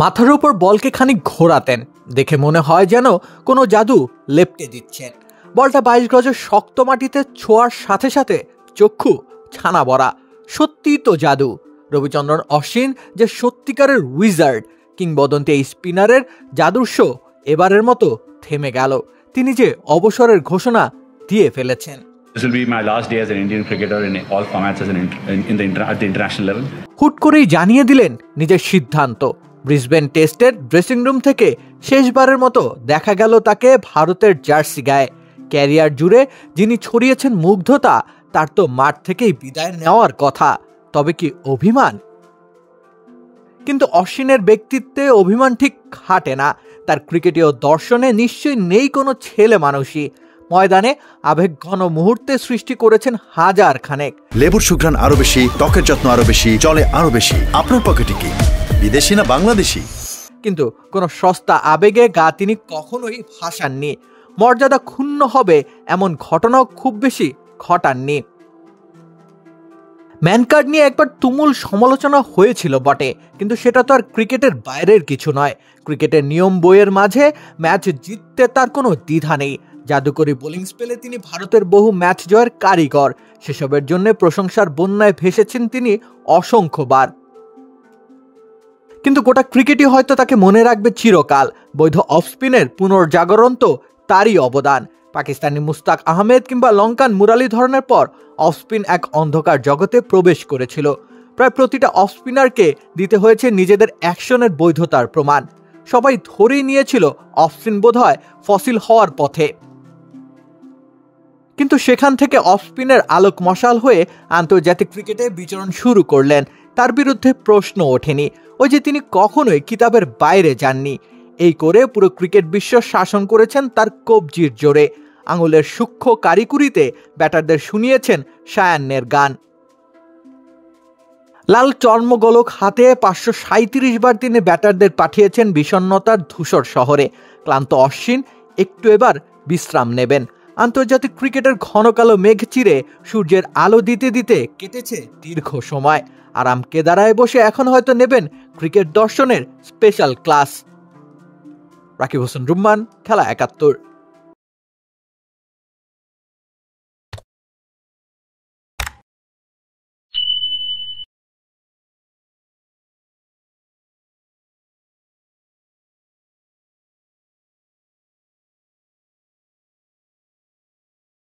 মাথার উপর বলকে খানিক ঘোরাতেন, দেখে মনে হয় যেন কোনো জাদু লেপটে দিচ্ছেন। বলটা 22 গজের শক্ত মাটিতে ছোঁয়ার সাথে সাথে চক্ষু ছানা ভরা। সত্যিই তো জাদু। রবিচন্দ্রন অশ্বিন যে সত্যিকারের উইজার্ড। কিংবদন্তি এই স্পিনারের জাদুর শো এবারের মতো থেমে গেল। তিনি যে অবসরের ঘোষণা দিয়ে ফেলেছেন। This will be my last day as an Indian cricketer in all formats at the international level. হুট করেই জানিয়ে দিলেন নিজের সিদ্ধান্ত। ব্রিসবেন টেস্টের ড্রেসিং রুম থেকে শেষবারের মতো দেখা গেল তাকে ভারতের জার্সি গায়ে। ক্যারিয়ার জুড়ে যিনি ছড়িয়েছেন মুগ্ধতা, তার তো মাঠ থেকেই বিদায় নেওয়ার কথা। তবে কি অভিমান? কিন্তু অশ্বিনের ব্যক্তিত্বে অভিমান ঠিক খাটে না। তার ক্রিকেটীয় দর্শনে নিশ্চয়ই নেই কোনো ছেলে মানুষই। ময়দানে আবেগঘন মুহূর্তে সৃষ্টি করেছেন হাজার খানেক। লেবুর সুঘ্রাণ আরো বেশি, ত্বকের যত্ন আরো বেশি, চলে আরো বেশি। আপনার পকেটে কি বিদেশি না বাংলাদেশি? কিন্তু কোনো সস্তা আবেগে গা তিনি কখনোই ভাসাননি। মর্যাদা ক্ষুণ্ণ হবে এমন ঘটনাও খুব বেশি ঘটাননি। ম্যানকার্ড নিয়ে একবার তুমুল সমালোচনা হয়েছিল বটে, কিন্তু সেটা তো আর ক্রিকেটের বাইরের কিছু নয়। ক্রিকেটের নিয়ম বইয়ের মাঝে ম্যাচ জিততে তার কোনো দ্বিধা নেই। জাদুকরী বোলিং স্পেলে তিনি ভারতের বহু ম্যাচ জয়ের কারিগর। সেসবের জন্য প্রশংসার বন্যায় ভেসেছেন তিনি অসংখ্যবার। কিন্তু গোটা ক্রিকেটই হয়তো তাকে মনে রাখবে চিরকাল। বৈধ অফ স্পিনের পুনর্জাগরণ তো তারই অবদান। পাকিস্তানি মুস্তাক আহমেদ কিংবা লঙ্কান মুরালীধরনের পর অফ স্পিন এক অন্ধকার জগতে প্রবেশ করেছিল। প্রায় প্রতিটা অফ স্পিনারকে দিতে হয়েছে নিজেদের অ্যাকশনের বৈধতার প্রমাণ। সবাই ধরেই নিয়েছিল অফ স্পিন বোধহয় ফসিল হওয়ার পথে। কিন্তু সেখান থেকে অফ স্পিনের আলোক মশাল হয়ে আন্তর্জাতিক ক্রিকেটে বিচরণ শুরু করলেন। তার বিরুদ্ধে প্রশ্ন ওঠেনি। ওই যে তিনি কখনোই কিতাবের বাইরে যাননি। এই করে পুরো ক্রিকেট বিশ্ব শাসন করেছেন তার কবজির জোরে। আঙুলের সূক্ষ্ম কারিকুরিতে ব্যাটারদের শুনিয়েছেন সায়ান্নের গান। লাল চর্মগোলক হাতে 537 বার তিনি ব্যাটারদের পাঠিয়েছেন বিষণ্ণতার ধূসর শহরে। ক্লান্ত অশ্বিন একটু এবার বিশ্রাম নেবেন। আন্তর্জাতিক ক্রিকেটের ঘন কালো মেঘ চিরে সূর্যের আলো দিতে দিতে কেটেছে দীর্ঘ সময়। আরাম কেদারায় বসে এখন হয়তো নেবেন ক্রিকেট দর্শনের স্পেশাল ক্লাস। রাকিব হোসেন রুম্মান, খেলা 71।